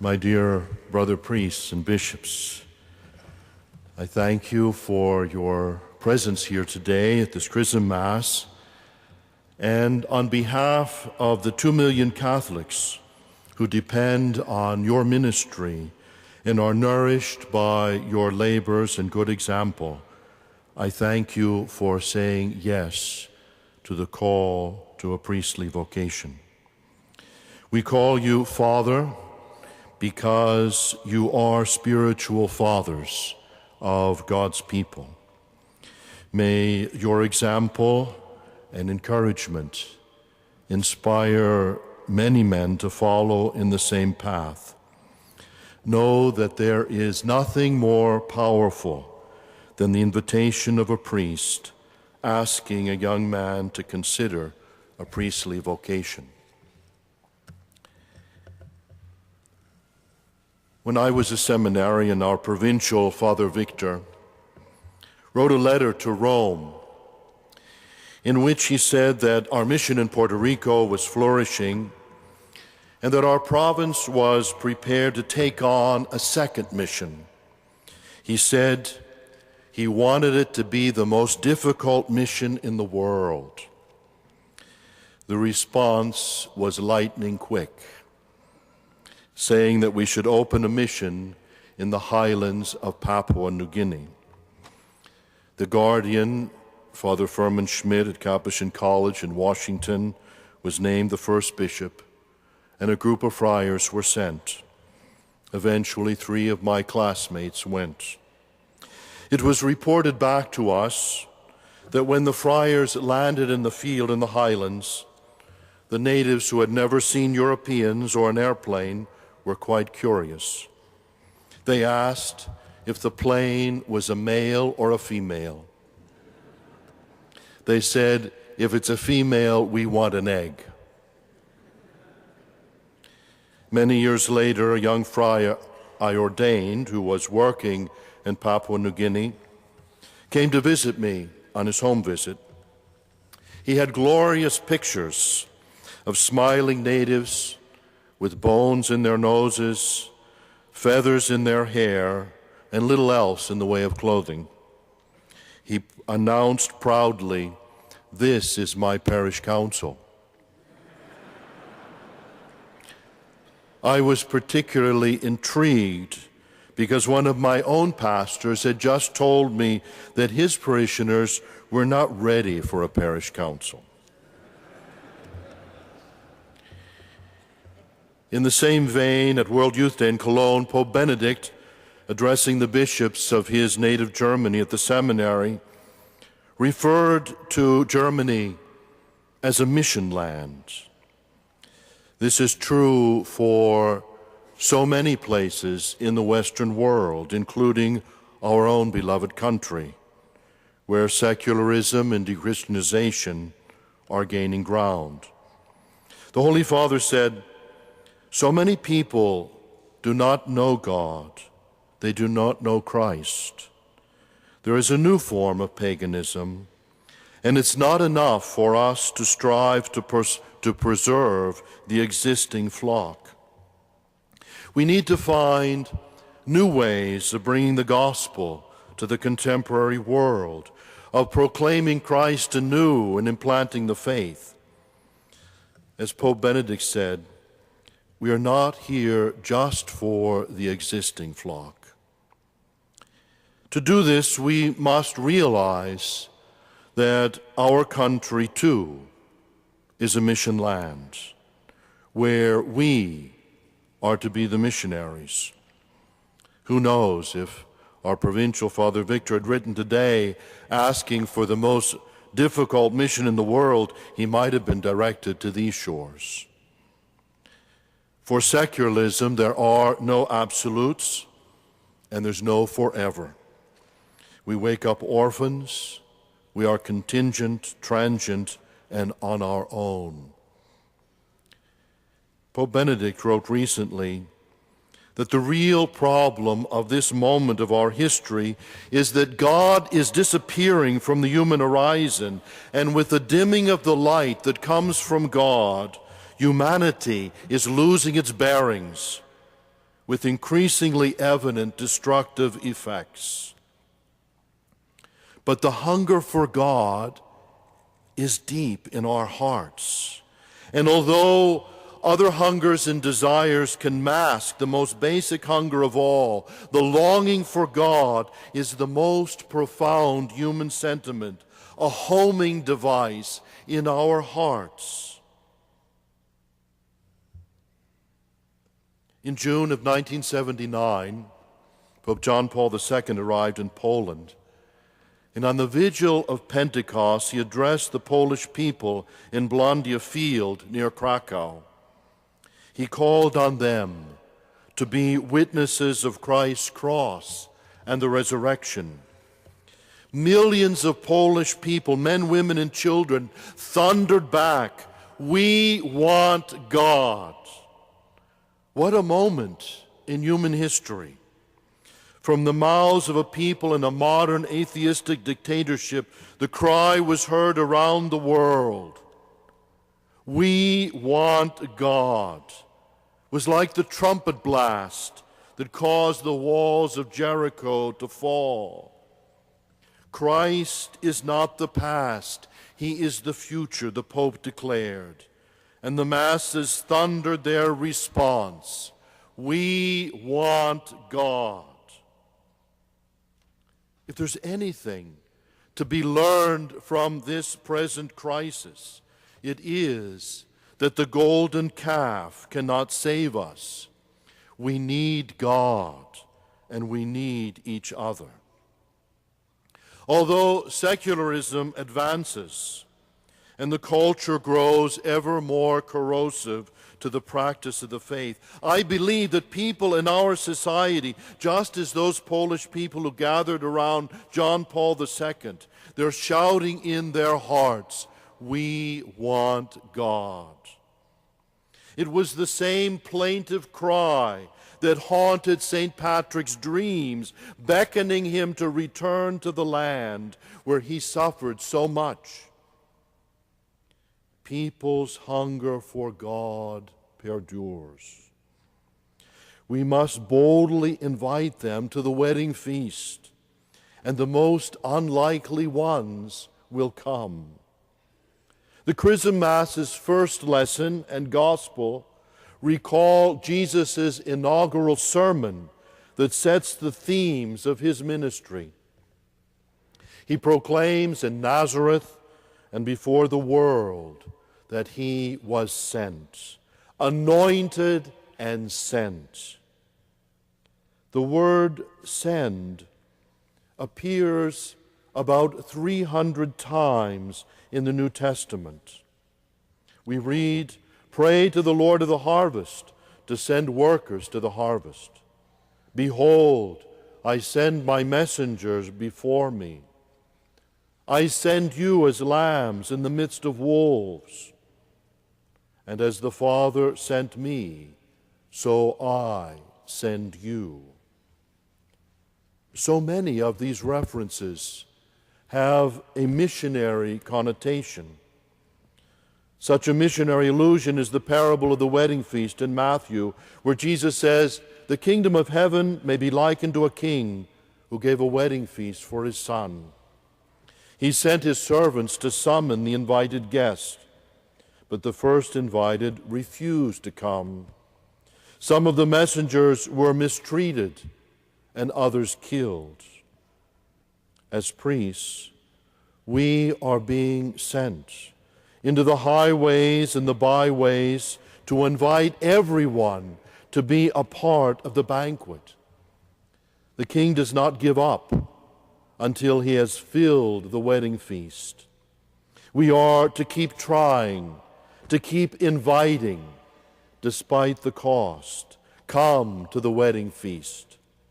My dear brother priests and bishops, I thank you for your presence here today at this Chrism Mass, and on behalf of the 2 million Catholics who depend on your ministry and are nourished by your labors and good example, I thank you for saying yes to the call to a priestly vocation. We call you Father because you are spiritual fathers of God's people. May your example and encouragement inspire many men to follow in the same path. Know that there is nothing more powerful than the invitation of a priest asking a young man to consider a priestly vocation. When I was a seminarian, our provincial Father Victor wrote a letter to Rome in which he said that our mission in Puerto Rico was flourishing and that our province was prepared to take on a second mission. He said he wanted it to be the most difficult mission in the world. The response was lightning quick, saying that we should open a mission in the highlands of Papua New Guinea. The Guardian, Father Furman Schmidt at Capuchin College in Washington, was named the first bishop, and a group of friars were sent. Eventually, 3 of my classmates went. It was reported back to us that when the friars landed in the field in the highlands, the natives who had never seen Europeans or an airplane were quite curious. They asked if the plane was a male or a female. They said, if it's a female, we want an egg. Many years later, a young friar I ordained, who was working in Papua New Guinea, came to visit me on his home visit. He had glorious pictures of smiling natives with bones in their noses, feathers in their hair, and little else in the way of clothing. He announced proudly, "This is my parish council." I was particularly intrigued because one of my own pastors had just told me that his parishioners were not ready for a parish council. In the same vein, at World Youth Day in Cologne, Pope Benedict, addressing the bishops of his native Germany at the seminary, referred to Germany as a mission land. This is true for so many places in the Western world, including our own beloved country, where secularism and de-Christianization are gaining ground. The Holy Father said, "So many people do not know God. They do not know Christ. There is a new form of paganism, and it's not enough for us to strive to preserve the existing flock. We need to find new ways of bringing the gospel to the contemporary world, of proclaiming Christ anew and implanting the faith." As Pope Benedict said, we are not here just for the existing flock. To do this, we must realize that our country, too, is a mission land, where we are to be the missionaries. Who knows if our provincial Father Victor had written today asking for the most difficult mission in the world, he might have been directed to these shores. For secularism, there are no absolutes, and there's no forever. We wake up orphans, we are contingent, transient, and on our own. Pope Benedict wrote recently that the real problem of this moment of our history is that God is disappearing from the human horizon, and with the dimming of the light that comes from God, humanity is losing its bearings. with increasingly evident destructive effects. But the hunger for God is deep in our hearts. And although other hungers and desires can mask the most basic hunger of all, the longing for God is the most profound human sentiment, a homing device in our hearts. In June of 1979, Pope John Paul II arrived in Poland. And on the vigil of Pentecost, he addressed the Polish people in Blondia Field near Krakow. He called on them to be witnesses of Christ's cross and the resurrection. Millions of Polish people, men, women, and children, thundered back, "We want God." What a moment in human history. From the mouths of a people in a modern atheistic dictatorship, the cry was heard around the world. "We want God." It was like the trumpet blast that caused the walls of Jericho to fall. Christ is not the past, he is the future, the Pope declared. And the masses thundered their response, "We want God." If there's anything to be learned from this present crisis, it is that the golden calf cannot save us. We need God, and we need each other. Although secularism advances and the culture grows ever more corrosive to the practice of the faith, I believe that people in our society, just as those Polish people who gathered around John Paul II, they're shouting in their hearts, "We want God." It was the same plaintive cry that haunted St. Patrick's dreams, beckoning him to return to the land where he suffered so much. People's hunger for God perdures. We must boldly invite them to the wedding feast, and the most unlikely ones will come. The Chrism Mass's first lesson and gospel recall Jesus' inaugural sermon that sets the themes of his ministry. He proclaims in Nazareth and before the world that he was sent, anointed and sent. The word "send" appears about 300 times in the New Testament. We read, "Pray to the Lord of the harvest to send workers to the harvest. Behold, I send my messengers before me. I send you as lambs in the midst of wolves. And as the Father sent me, so I send you." So many of these references have a missionary connotation. Such a missionary allusion is the parable of the wedding feast in Matthew, where Jesus says, "The kingdom of heaven may be likened to a king who gave a wedding feast for his son. He sent his servants to summon the invited guest, but the first invited refused to come. Some of the messengers were mistreated and others killed." As priests, we are being sent into the highways and the byways to invite everyone to be a part of the banquet. The king does not give up until he has filled the wedding feast. We are to keep trying, to keep inviting, despite the cost. Come to the wedding feast.